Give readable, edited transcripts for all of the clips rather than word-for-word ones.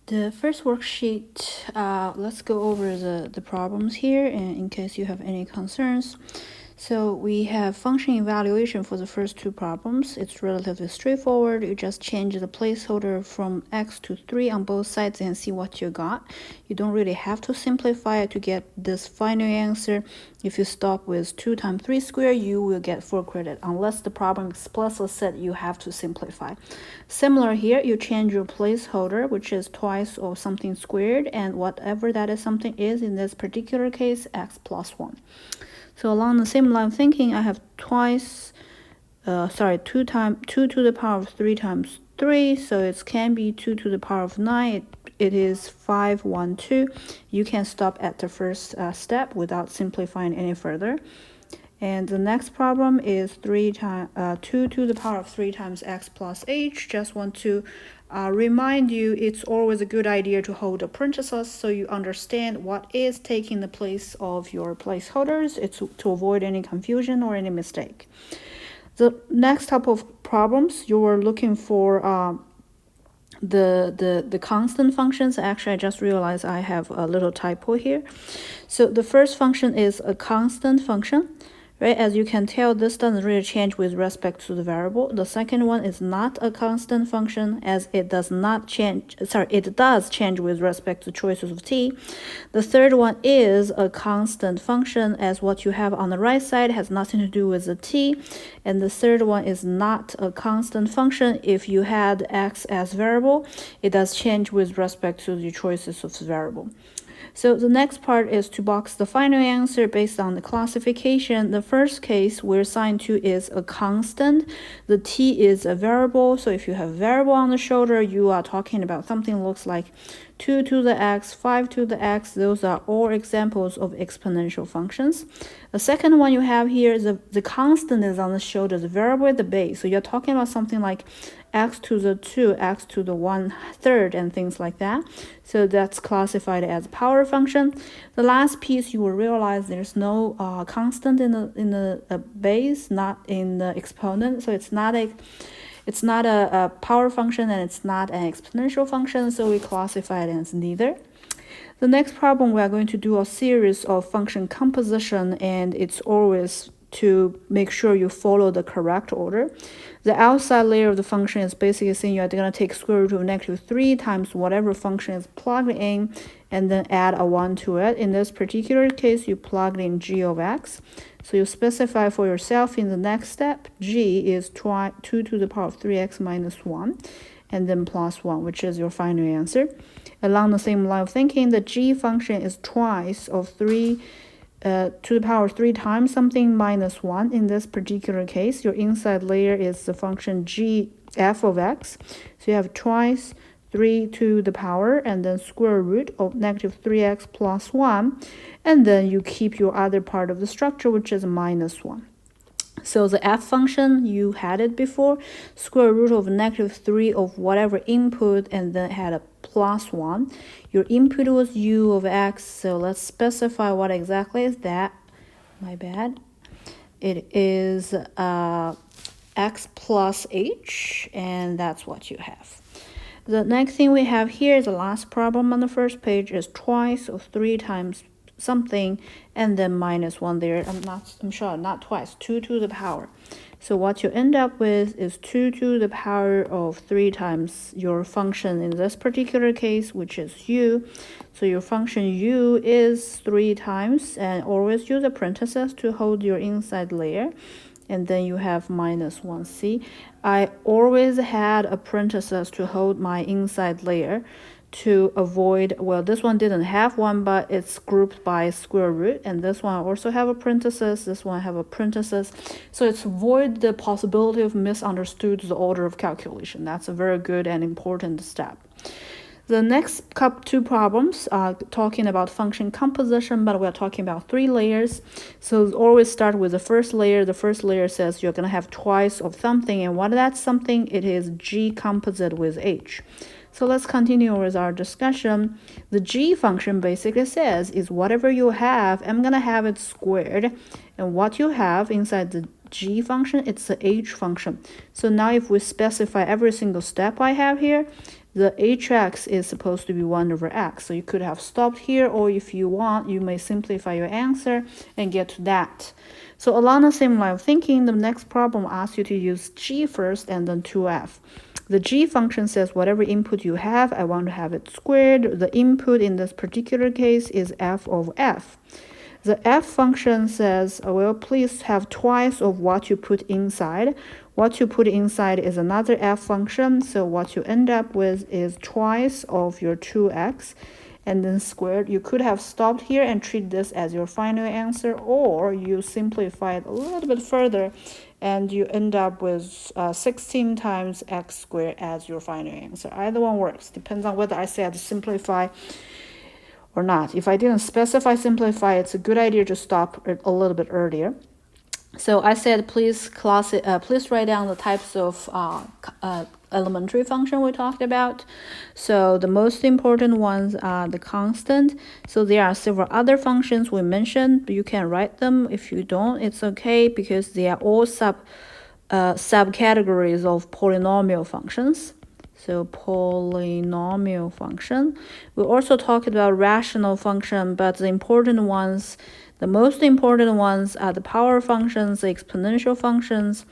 The first worksheet, let's go over the problems here and in case you have any concerns. So we have function evaluation for the first two problems. It's relatively straightforward. You just change the placeholder from x to 3 on both sides and see what you got. You don't really have to simplify it to get this final answer. If you stop with 2 times 3 squared, you will get 4 credit, unless the problem explicitly said you have to simplify. Similar here, you change your placeholder, which is twice of something squared, and whatever that is something is, in this particular case, x plus 1. So along the same line of thinking, I have 2 to the power of 3 times 3, so it can be 2 to the power of 9. It is 512. You can stop at the first step without simplifying any further. And the next problem is 2 to the power of 3 times x plus h. Just want to remind you, it's always a good idea to hold a parenthesis so you understand what is taking the place of your placeholders. It's to avoid any confusion or any mistake. The next type of problems, you are looking for the constant functions. Actually, I just realized I have a little typo here. So the first function is a constant function. Right, as you can tell, this doesn't really change with respect to the variable. The second one is not a constant function, as it does not change, it does change with respect to choices of t. The third one is a constant function, as what you have on the right side has nothing to do with the t. And the third one is not a constant function. If you had x as variable, it does change with respect to the choices of the variable. So the next part is to box the final answer based on the classification. The first case we're assigned to is a constant. The t is a variable. So if you have variable on the shoulder, you are talking about something looks like 2 to the x, 5 to the x. Those are all examples of exponential functions. The second one you have here is the constant is on the shoulder, the variable at the base. So you're talking about something like x to the 2, x to the 1/3, and things like that. So that's classified as a power function. The last piece, you will realize there's no constant in the base, not in the exponent. So it's not a power function and it's not an exponential function, so we classify it as neither. The next problem, we are going to do a series of function composition, and it's always to make sure you follow the correct order. The outside layer of the function is basically saying you're going to take square root of -3 times whatever function is plugged in, and then add a 1 to it. In this particular case, you plugged in g of x. So you specify for yourself in the next step, g is 2 to the power of 3x minus 1, and then plus 1, which is your final answer. Along the same line of thinking, the g function is twice of 3 to the power 3 times something minus 1. In this particular case, your inside layer is the function g f of x. So you have twice 3 to the power and then square root of -3x plus 1. And then you keep your other part of the structure, which is minus 1. So the f function, you had it before, square root of -3 of whatever input, and then had a plus 1. Your input was u of x, so let's specify what exactly is that. My bad. It is x plus h, and that's what you have. The next thing we have here is the last problem on the first page is twice of 3 times something and then minus 1 there. I'm sure not twice, 2 to the power. So what you end up with is 2 to the power of 3 times your function in this particular case, which is u. So your function u is 3 times, and always use a parenthesis to hold your inside layer. And then you have minus 1c. I always had a parenthesis to hold my inside layer to avoid, well, this one didn't have one, but it's grouped by square root, and this one also have a parenthesis, this one have a parenthesis. So it's avoid the possibility of misunderstood the order of calculation. That's a very good and important step. The next two problems are talking about function composition, but we're talking about 3 layers. So always start with the first layer. The first layer says you're going to have twice of something, and what that's something, it is g composite with h. So let's continue with our discussion. The g function basically says is whatever you have, I'm going to have it squared. And what you have inside the g function, it's the h function. So now if we specify every single step I have here, the hx is supposed to be 1 over x. So you could have stopped here, or if you want, you may simplify your answer and get to that. So along the same line of thinking, the next problem asks you to use g first and then 2f. The g function says whatever input you have, I want to have it squared. The input in this particular case is f of f. The f function says, well, please have twice of what you put inside. What you put inside is another f function, so what you end up with is twice of your 2x and then squared. You could have stopped here and treat this as your final answer, or you simplify it a little bit further and you end up with 16 times x squared as your final answer. Either one works, depends on whether I said simplify or not. If I didn't specify simplify, it's a good idea to stop a little bit earlier. So I said, please write down the types of elementary function we talked about. So the most important ones are the constant. So there are several other functions we mentioned. You can write them. If you don't, it's okay, because they are all subcategories of polynomial functions. So polynomial function. We also talked about rational function, but the most important ones are the power functions, the exponential functions,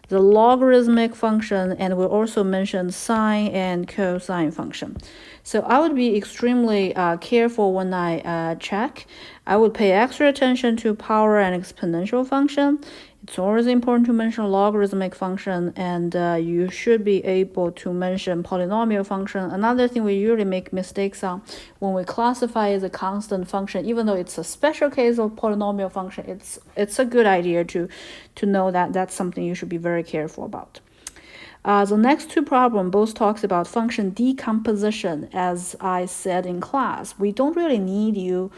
the logarithmic function, and we also mentioned sine and cosine function. So I would be extremely careful when I check. I would pay extra attention to power and exponential function. It's always important to mention logarithmic function, and you should be able to mention polynomial function. Another thing we usually make mistakes on when we classify as a constant function, even though it's a special case of polynomial function, it's a good idea to know that that's something you should be very careful about. The next two problems both talks about function decomposition. As I said in class, we don't really need you.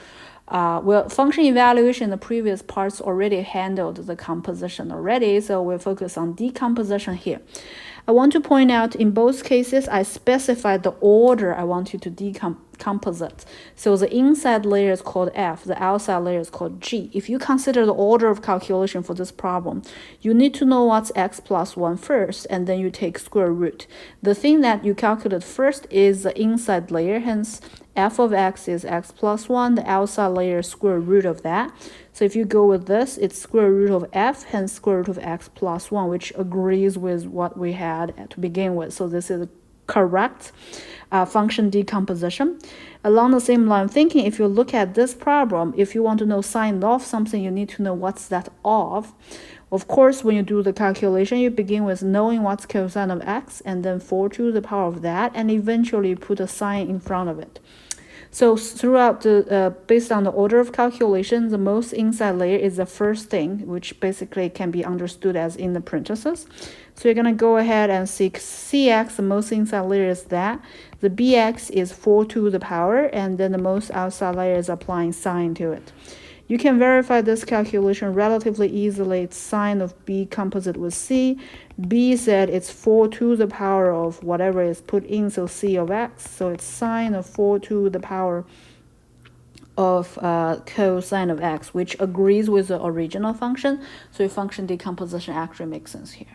Well, function evaluation in the previous parts already handled the composition already, so we'll focus on decomposition here. I want to point out in both cases, I specified the order I want you to decompose it. So the inside layer is called F, the outside layer is called G. If you consider the order of calculation for this problem, you need to know what's x plus 1 first, and then you take square root. The thing that you calculate first is the inside layer, hence f of x is x plus 1, the outside layer is square root of that. So if you go with this, it's square root of f, hence square root of x plus 1, which agrees with what we had to begin with. So this is correct function decomposition. Along the same line of thinking, if you look at this problem, if you want to know sine of something, you need to know what's that of. Of course, when you do the calculation, you begin with knowing what's cosine of x, and then 4 to the power of that, and eventually put a sign in front of it. So throughout the, based on the order of calculation, the most inside layer is the first thing, which basically can be understood as in the parentheses. So you're going to go ahead and seek cx, the most inside layer is that. The bx is 4 to the power, and then the most outside layer is applying sine to it. You can verify this calculation relatively easily. It's sine of b composite with c. B said it's 4 to the power of whatever is put in, so c of x. So it's sine of 4 to the power of cosine of x, which agrees with the original function. So your function decomposition actually makes sense here.